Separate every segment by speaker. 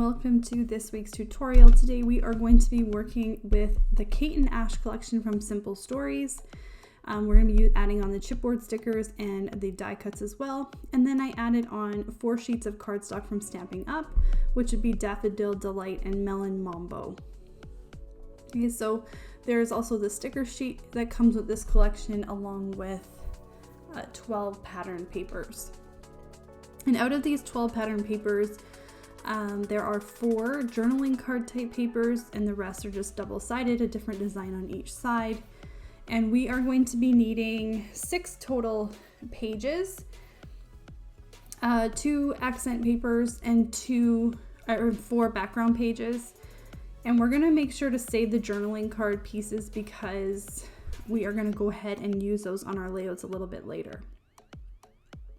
Speaker 1: welcome to this week's tutorial. Today we are going to be working with the Kate and Ash collection from Simple Stories. We're going to be adding on the chipboard stickers and the die cuts as well. And then I added on 4 sheets of cardstock from Stamping Up, which would be Daffodil Delight and Melon Mambo. Okay, so there's also the sticker sheet that comes with this collection along with 12 pattern papers. And out of these 12 pattern papers, there are 4 journaling card type papers and the rest are just double-sided, a different design on each side. And we are going to be needing 6 total pages, 2 accent papers and 4 background pages. And we're gonna make sure to save the journaling card pieces because we are gonna go ahead and use those on our layouts a little bit later.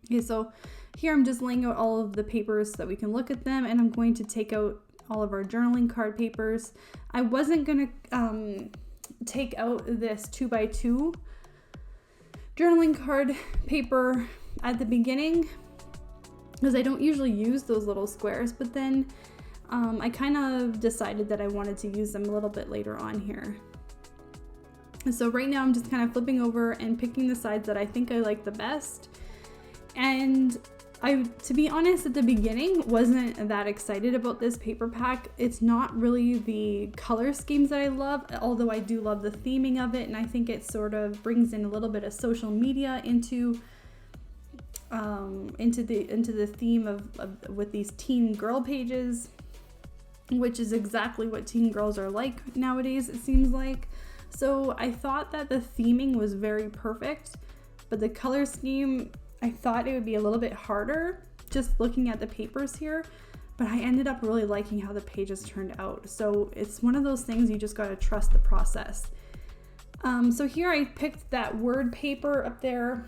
Speaker 1: Okay, so here I'm just laying out all of the papers so that we can look at them, and I'm going to take out all of our journaling card papers. I wasn't gonna take out this 2x2 journaling card paper at the beginning because I don't usually use those little squares, but then I kind of decided that I wanted to use them a little bit later on here. And so right now I'm just kind of flipping over and picking the sides that I think I like the best. And to be honest, at the beginning, wasn't that excited about this paper pack. It's not really the color schemes that I love, although I do love the theming of it, and I think it sort of brings in a little bit of social media into the theme of with these teen girl pages, which is exactly what teen girls are like nowadays, it seems like. So I thought that the theming was very perfect, but the color scheme, I thought it would be a little bit harder just looking at the papers here, but I ended up really liking how the pages turned out. So it's one of those things you just got to trust the process. So here I picked that word paper up there,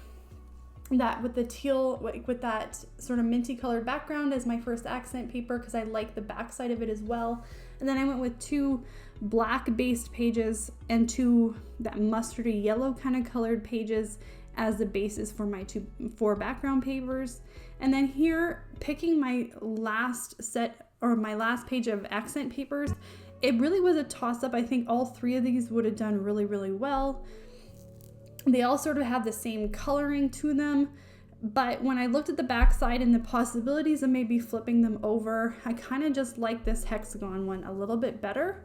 Speaker 1: that with the teal, with that sort of minty colored background as my first accent paper because I like the back side of it as well. And then I went with 2 black based pages and 2 that mustardy yellow kind of colored pages as the basis for my 4 background papers. And then here, picking my last set or my last page of accent papers, it really was a toss-up. I think all 3 of these would have done really, really well. They all sort of have the same coloring to them, but when I looked at the back side and the possibilities of maybe flipping them over, I kind of just like this hexagon one a little bit better.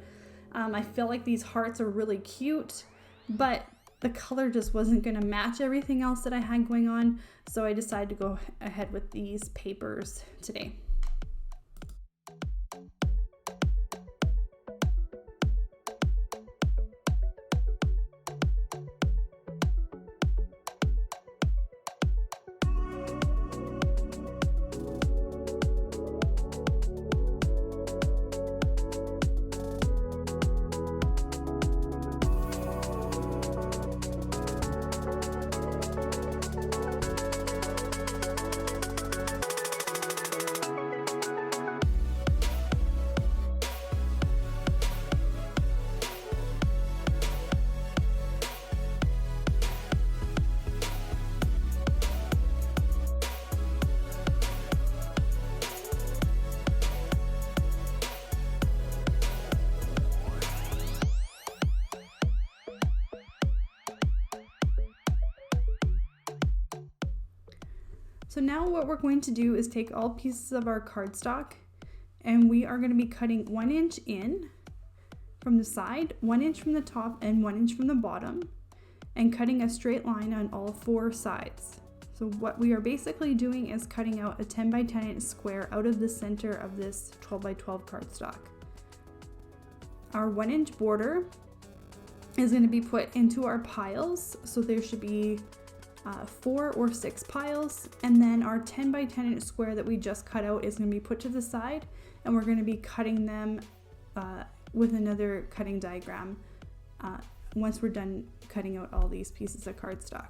Speaker 1: I feel like these hearts are really cute, but the color just wasn't going to match everything else that I had going on, so I decided to go ahead with these papers today. So now what we're going to do is take all pieces of our cardstock and we are going to be cutting 1 inch in from the side, 1 inch from the top, and 1 inch from the bottom, and cutting a straight line on all 4 sides. So what we are basically doing is cutting out a 10 by 10 inch square out of the center of this 12 by 12 cardstock. Our 1 inch border is going to be put into our piles, so there should be 4 or 6 piles, and then our 10 by 10 inch square that we just cut out is going to be put to the side, and we're going to be cutting them with another cutting diagram once we're done cutting out all these pieces of cardstock.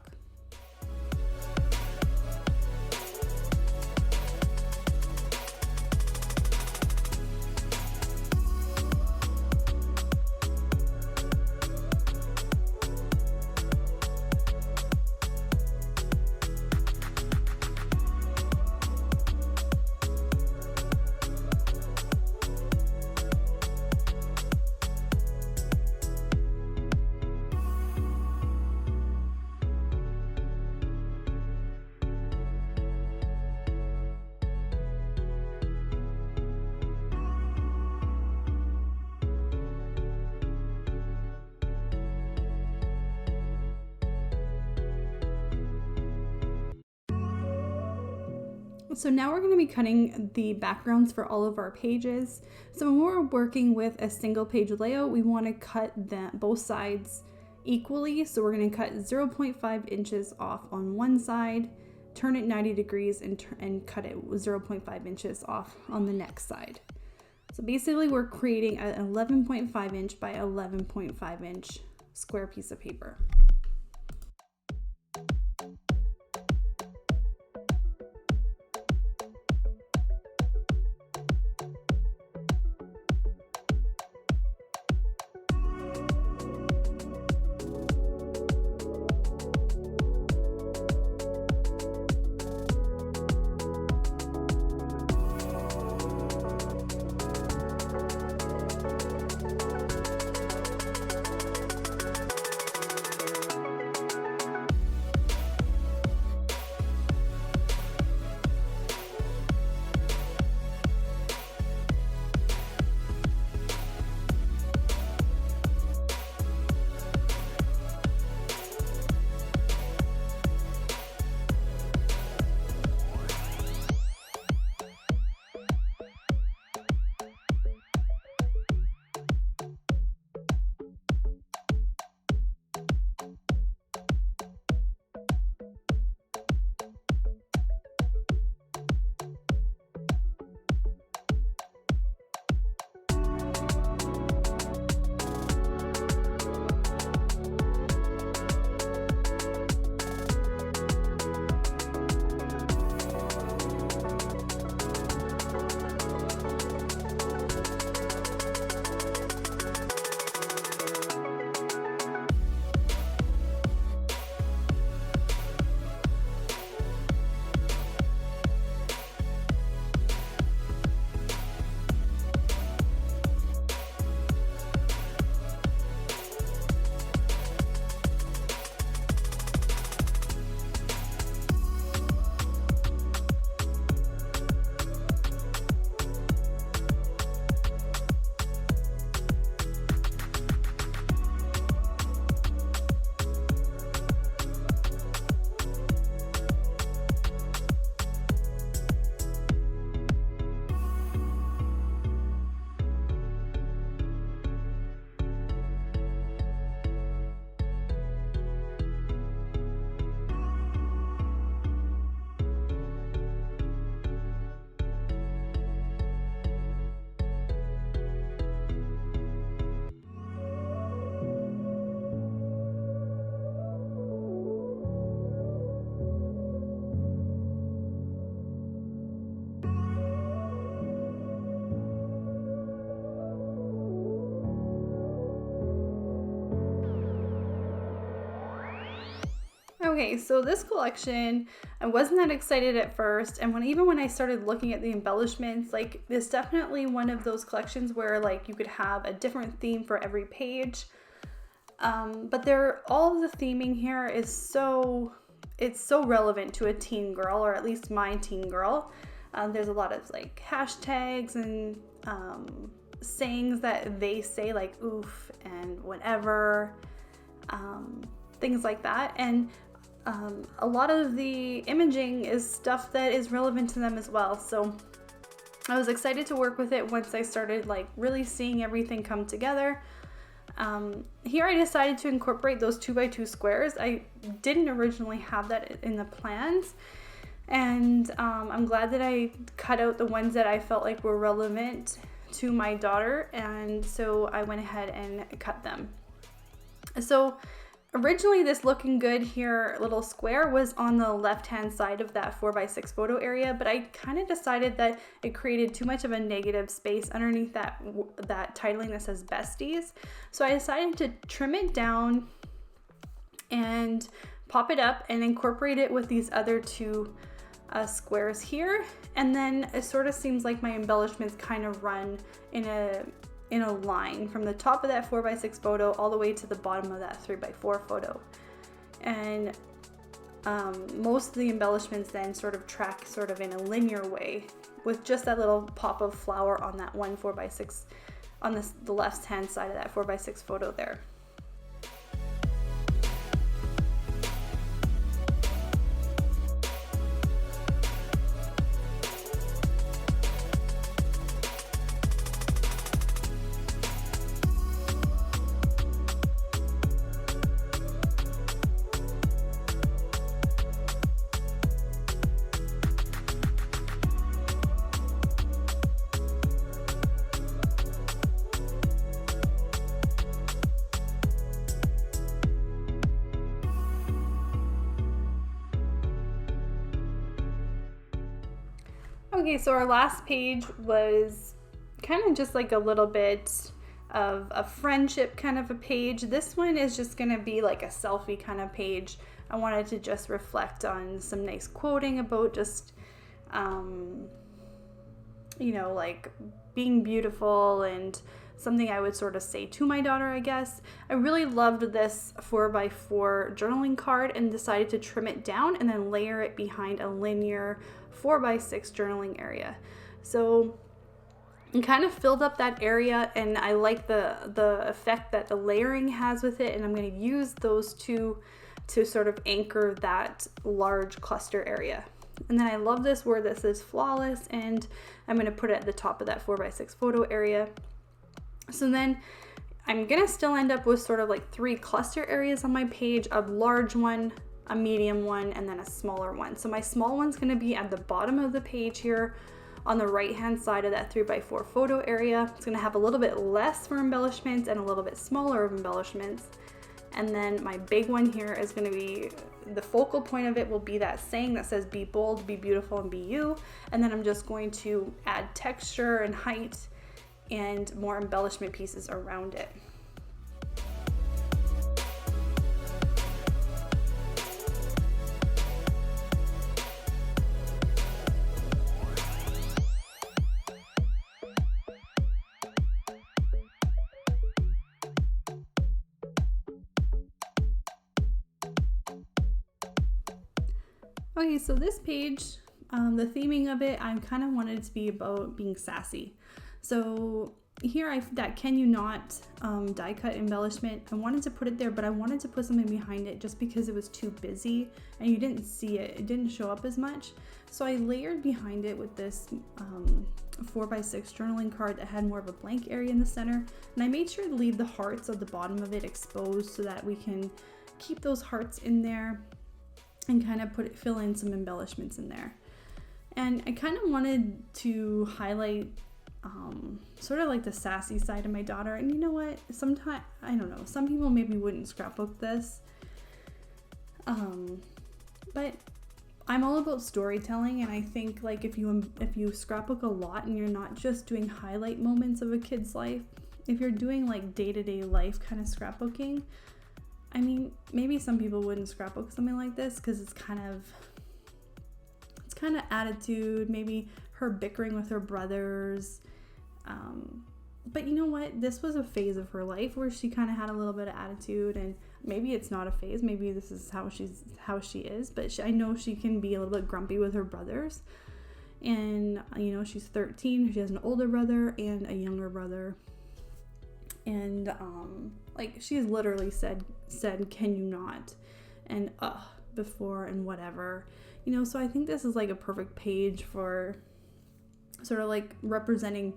Speaker 1: So now we're going to be cutting the backgrounds for all of our pages. So when we're working with a single page layout, we want to cut both sides equally. So we're going to cut 0.5 inches off on one side, turn it 90 degrees and cut it 0.5 inches off on the next side. So basically we're creating an 11.5 inch by 11.5 inch square piece of paper. Okay, so this collection, I wasn't that excited at first, and even when I started looking at the embellishments, like, it's definitely one of those collections where like you could have a different theme for every page. But all of the theming here is it's so relevant to a teen girl, or at least my teen girl. There's a lot of like hashtags and sayings that they say, like oof and whatever, things like that. And a lot of the imaging is stuff that is relevant to them as well. So I was excited to work with it once I started like really seeing everything come together. Here I decided to incorporate those 2x2 squares. I didn't originally have that in the plans, and I'm glad that I cut out the ones that I felt like were relevant to my daughter, and so I went ahead and cut them. So originally this looking good here little square was on the left hand side of that 4x6 photo area, but I kind of decided that it created too much of a negative space underneath that titling that says besties. So I decided to trim it down and pop it up and incorporate it with these other two squares here. And then it sort of seems like my embellishments kind of run in a line from the top of that 4x6 photo all the way to the bottom of that 3x4 photo. And most of the embellishments then sort of track sort of in a linear way with just that little pop of flower on that one 4x6 on the left hand side of that 4x6 photo there. Okay, so our last page was kind of just like a little bit of a friendship kind of a page. This one is just going to be like a selfie kind of page. I wanted to just reflect on some nice quoting about just, like being beautiful, and something I would sort of say to my daughter, I guess. I really loved this 4x4 journaling card and decided to trim it down and then layer it behind a linear 4x6 journaling area. So it kind of filled up that area, and I like the effect that the layering has with it, and I'm going to use those two to sort of anchor that large cluster area. And then I love this where this is flawless, and I'm going to put it at the top of that 4x6 photo area. So then I'm going to still end up with sort of like 3 cluster areas on my page, a large one, a medium one, and then a smaller one. So my small one's going to be at the bottom of the page here on the right hand side of that 3x4 photo area. It's going to have a little bit less for embellishments and a little bit smaller of embellishments. And then my big one here is going to be, the focal point of it will be that saying that says be bold, be beautiful, and be you. And then I'm just going to add texture and height and more embellishment pieces around it. Okay, so this page, the theming of it, I kind of wanted it to be about being sassy. So here that can you not die cut embellishment, I wanted to put it there, but I wanted to put something behind it just because it was too busy and you didn't see it. It didn't show up as much. So I layered behind it with this 4x6 journaling card that had more of a blank area in the center. And I made sure to leave the hearts at the bottom of it exposed so that we can keep those hearts in there and kind of fill in some embellishments in there. And I kind of wanted to highlight sort of like the sassy side of my daughter. And you know what? Sometimes, I don't know, some people maybe wouldn't scrapbook this. But I'm all about storytelling, and I think like if you scrapbook a lot and you're not just doing highlight moments of a kid's life, if you're doing like day-to-day life kind of scrapbooking, I mean, maybe some people wouldn't scrapbook something like this because it's kind of attitude, maybe her bickering with her brothers. But you know what? This was a phase of her life where she kind of had a little bit of attitude, and maybe it's not a phase. Maybe this is how she is. But I know she can be a little bit grumpy with her brothers. And she's 13. She has an older brother and a younger brother. And like she's literally said, can you not? And before and whatever. So I think this is like a perfect page for sort of like representing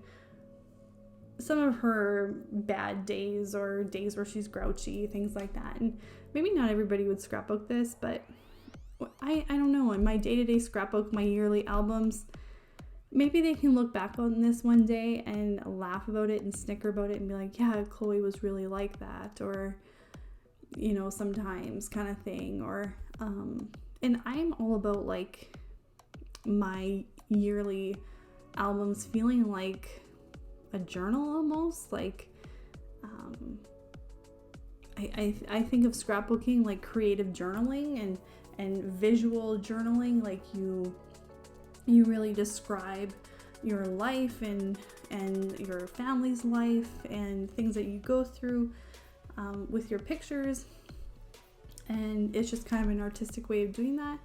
Speaker 1: some of her bad days or days where she's grouchy, things like that. And maybe not everybody would scrapbook this, but I don't know. In my day-to-day scrapbook, my yearly albums, maybe they can look back on this one day and laugh about it and snicker about it and be like, yeah, Chloe was really like that, or sometimes kind of thing. Or and I'm all about like my yearly albums feeling like a journal almost. Like I think of scrapbooking like creative journaling and visual journaling. Like you really describe your life and your family's life and things that you go through with your pictures, and it's just kind of an artistic way of doing that.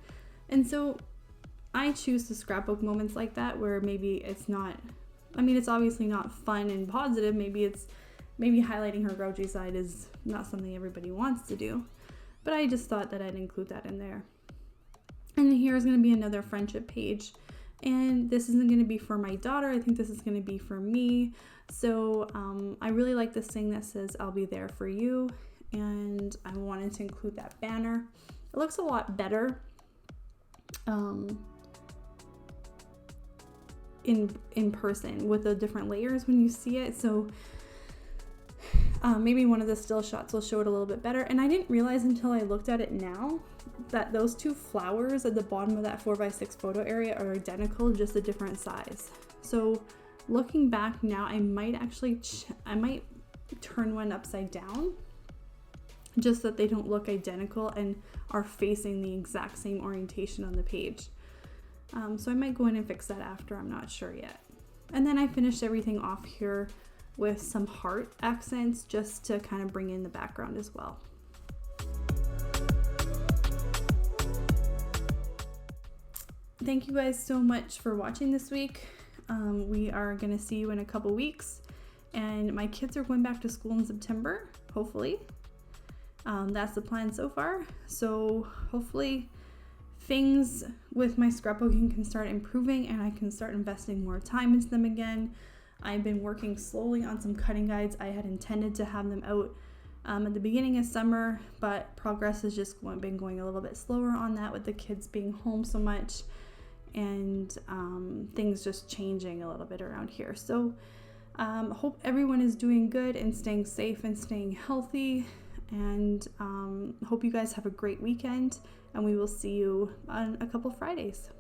Speaker 1: And so I choose to scrapbook moments like that where maybe it's not, it's obviously not fun and positive. Maybe highlighting her grouchy side is not something everybody wants to do, but I just thought that I'd include that in there. And here's going to be another friendship page, and this isn't going to be for my daughter. I think this is going to be for me. So I really like this thing that says I'll be there for you, and I wanted to include that banner. It looks a lot better in person with the different layers when you see it. So Maybe one of the still shots will show it a little bit better. And I didn't realize until I looked at it now that those two flowers at the bottom of that 4x6 photo area are identical, just a different size. So looking back now, I might actually, I might turn one upside down just so that they don't look identical and are facing the exact same orientation on the page. So I might go in and fix that after, I'm not sure yet. And then I finished everything off here with some heart accents just to kind of bring in the background as well. Thank you guys so much for watching this week. We are gonna see you in a couple weeks, and my kids are going back to school in September, hopefully. That's the plan so far. So hopefully things with my scrapbooking can start improving and I can start investing more time into them again. I've been working slowly on some cutting guides. I had intended to have them out at the beginning of summer, but progress has just been going a little bit slower on that with the kids being home so much and things just changing a little bit around here. So hope everyone is doing good and staying safe and staying healthy, and hope you guys have a great weekend, and we will see you on a couple Fridays.